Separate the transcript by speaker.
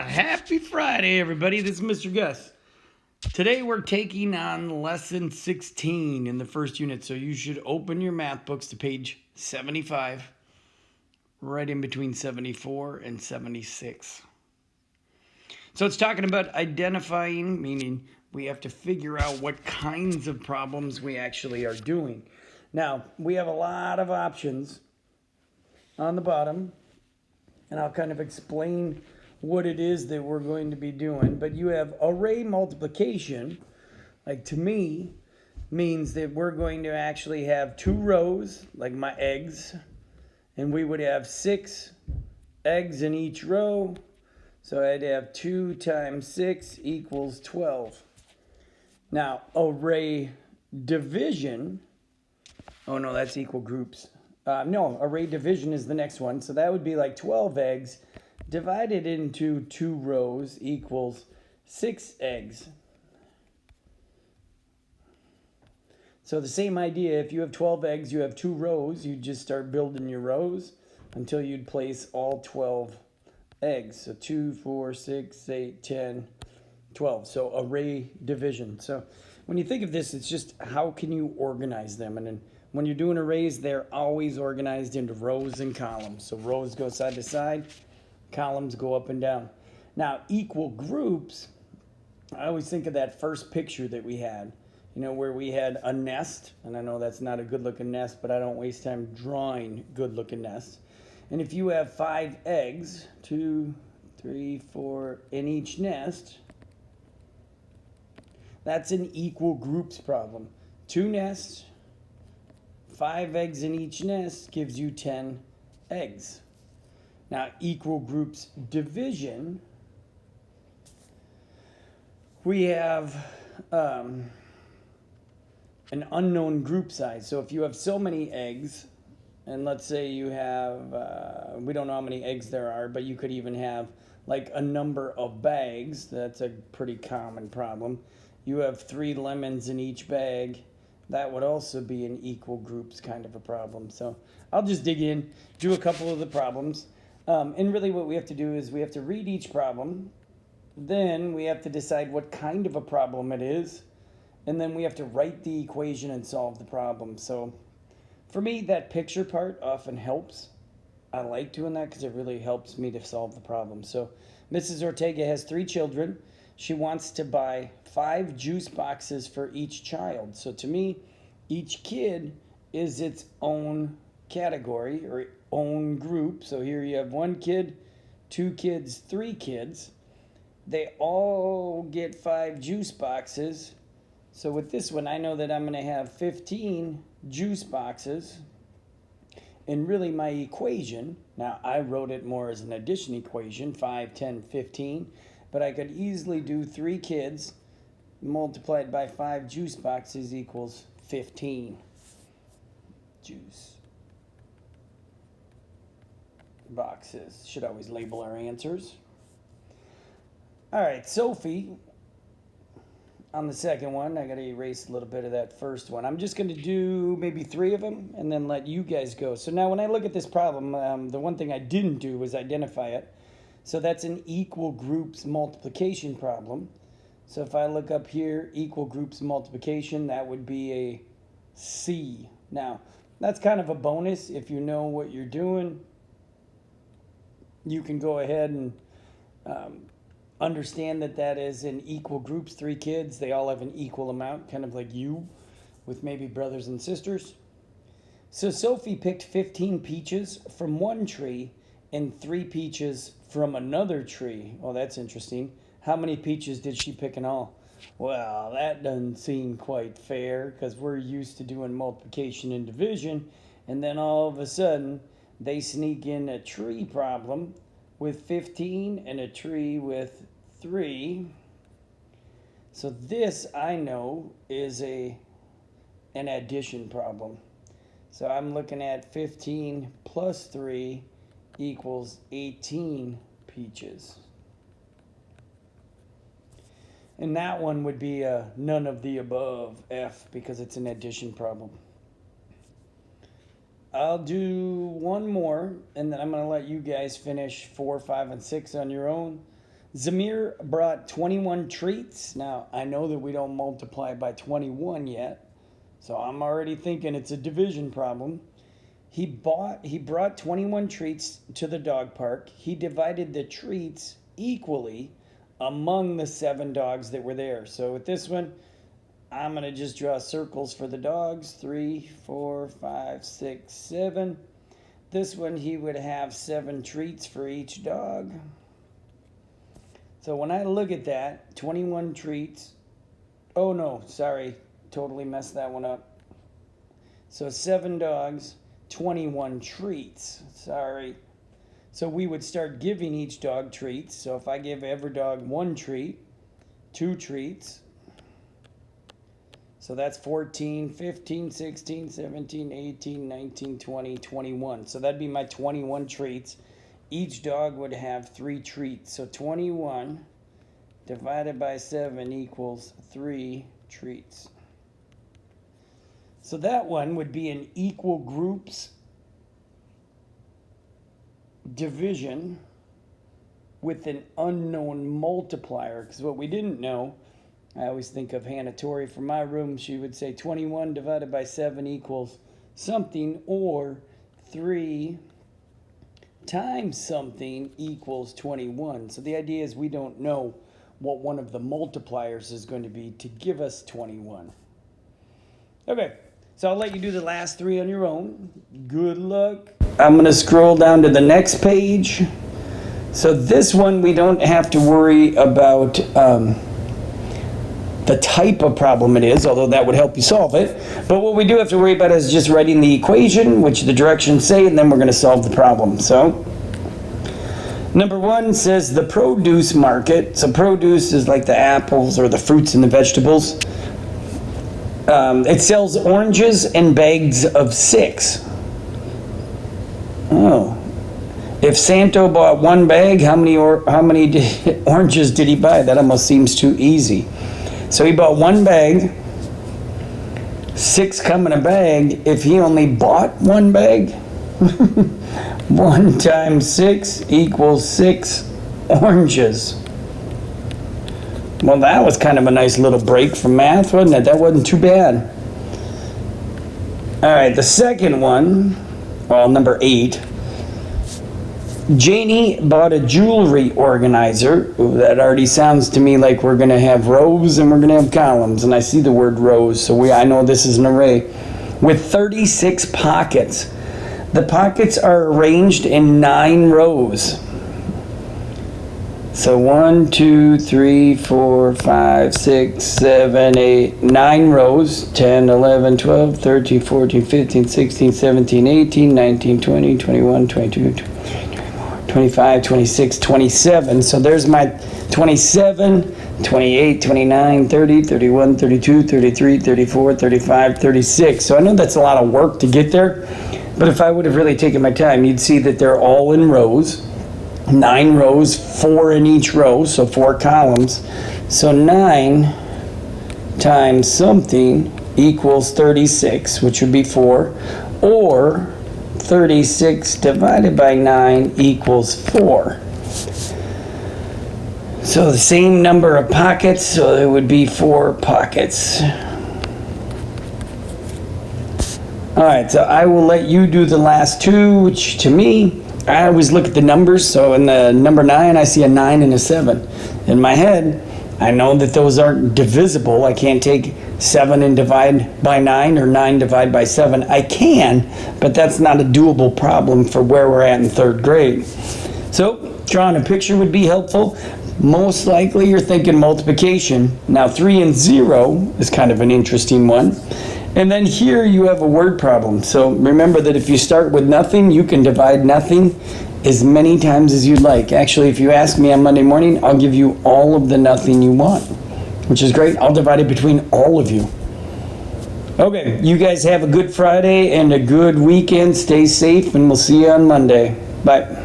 Speaker 1: Happy Friday, everybody. This is Mr. Gus. Today we're taking on lesson 16 in the first unit, so you should open your math books to page 75, right in between 74 and 76. So it's talking about identifying, meaning we have to figure out what kinds of problems we actually are doing. Now, we have a lot of options on the bottom, and I'll kind of explain what it is that we're going to be doing. But you have array multiplication, like to me, means that we're going to actually have two rows, like my eggs, and we would have 6 eggs in each row. So I'd have 2 times 6 equals 12. Now, array division, oh no, that's equal groups. No, array division is the next one. So that would be like 12 eggs divided into 2 rows equals 6 eggs. So the same idea, if you have 12 eggs, you have 2 rows, you just start building your rows until you'd place all 12 eggs. So 2, 4, 6, 8, 10, 12. So array division. So when you think of this, it's just how can you organize them? And then when you're doing arrays, they're always organized into rows and columns. So rows go side to side, columns go up and down. Now, equal groups, I always think of that first picture that we had, where we had a nest. And I know that's not a good-looking nest, but I don't waste time drawing good-looking nests. And if you have 5 eggs, 2, 3, 4, in each nest, that's an equal groups problem. 2 nests, 5 eggs in each nest gives you 10 eggs. Now, equal groups division, we have an unknown group size. So if you have so many eggs, and let's say you have, we don't know how many eggs there are, but you could even have like a number of bags. That's a pretty common problem. You have 3 lemons in each bag. That would also be an equal groups kind of a problem. So I'll just dig in, do a couple of the problems. And really what we have to do is we have to read each problem. Then we have to decide what kind of a problem it is. And then we have to write the equation and solve the problem. So for me, that picture part often helps. I like doing that because it really helps me to solve the problem. So Mrs. Ortega has 3 children. She wants to buy 5 juice boxes for each child. So to me, each kid is its own category or own group. So here you have 1 kid, 2 kids, 3 kids. They all get 5 juice boxes. So with this one, I know that I'm going to have 15 juice boxes. And really my equation, now I wrote it more as an addition equation, 5, 10, 15. But I could easily do 3 kids multiplied by 5 juice boxes equals 15 juice boxes. Should always label our answers. All right, Sophie, on the second one, I got to erase a little bit of that first one. I'm just going to do maybe 3 of them and then let you guys go. So now when I look at this problem, the one thing I didn't do was identify it. So that's an equal groups multiplication problem. So if I look up here, equal groups multiplication, that would be a C. Now, that's kind of a bonus. If you know what you're doing, you can go ahead and understand that that is in equal groups, 3 kids. They all have an equal amount, kind of like you with maybe brothers and sisters. So Sophie picked 15 peaches from one tree and 3 peaches from another tree. Oh, that's interesting. How many peaches did she pick in all? Well, that doesn't seem quite fair because we're used to doing multiplication and division. And then all of a sudden, they sneak in a tree problem with 15 and a tree with 3. So this, I know, is an addition problem. So I'm looking at 15 plus 3 equals 18 peaches. And that one would be a none of the above, F, because it's an addition problem. I'll do one more, and then I'm going to let you guys finish 4, 5, and 6 on your own. Zamir brought 21 treats. Now, I know that we don't multiply by 21 yet, so I'm already thinking it's a division problem. He brought 21 treats to the dog park. He divided the treats equally among the 7 dogs that were there. So with this one, I'm going to just draw circles for the dogs. 3, 4, 5, 6, 7. This one, he would have 7 treats for each dog. So when I look at that, 21 treats. Oh no, sorry, totally messed that one up. So 7 dogs, 21 treats. Sorry. So we would start giving each dog treats. So if I give every dog 1 treat, 2 treats. So that's 14, 15, 16, 17, 18, 19, 20, 21. So that'd be my 21 treats. Each dog would have 3 treats. So 21 divided by 7 equals 3 treats. So that one would be an equal groups division with an unknown multiplier. Because what we didn't know, I always think of Hannah Torrey from my room. She would say 21 divided by 7 equals something, or 3 times something equals 21. So the idea is we don't know what one of the multipliers is going to be to give us 21. Okay, so I'll let you do the last 3 on your own. Good luck. I'm going to scroll down to the next page. So this one we don't have to worry about the type of problem it is, although that would help you solve it. But what we do have to worry about is just writing the equation, which the directions say, and then we're going to solve the problem. So number 1 says the produce market. So produce is like the apples or the fruits and the vegetables. It sells oranges in bags of 6. Oh. If Santo bought 1 bag, how many oranges did he buy? That almost seems too easy. So he bought 1 bag, 6 come in a bag. If he only bought 1 bag, 1 times 6 equals 6 oranges. Well, that was kind of a nice little break from math, wasn't it? That wasn't too bad. All right, the second one, well, number 8. Janie bought a jewelry organizer. Ooh, that already sounds to me like we're going to have rows and we're going to have columns. And I see the word rows, so I know this is an array. With 36 pockets. The pockets are arranged in 9 rows. So 1, 2, 3, 4, 5, 6, 7, 8, 9 rows. 10, 11, 12, 13, 14, 15, 16, 17, 18, 19, 20, 21, 22, 25, 26, 27. So there's my 27, 28, 29, 30, 31, 32, 33, 34, 35, 36. So I know that's a lot of work to get there, but if I would have really taken my time, you'd see that they're all in rows. 9 rows, 4 in each row, so 4 columns. So 9 times something equals 36, which would be 4, or 36 divided by 9 equals 4. So the same number of pockets, so it would be 4 pockets. All right, so I will let you do the last 2, which to me, I always look at the numbers. So in the number 9, I see a 9 and a 7. In my head, I know that those aren't divisible. I can't take 7 and divide by 9 or 9 divide by 7. I can, but that's not a doable problem for where we're at in 3rd grade. So drawing a picture would be helpful. Most likely you're thinking multiplication. Now 3 and 0 is kind of an interesting one. And then here you have a word problem. So remember that if you start with nothing, you can divide nothing as many times as you'd like. Actually, if you ask me on Monday morning, I'll give you all of the nothing you want, which is great. I'll divide it between all of you. Okay, you guys have a good Friday and a good weekend. Stay safe, and we'll see you on Monday. Bye.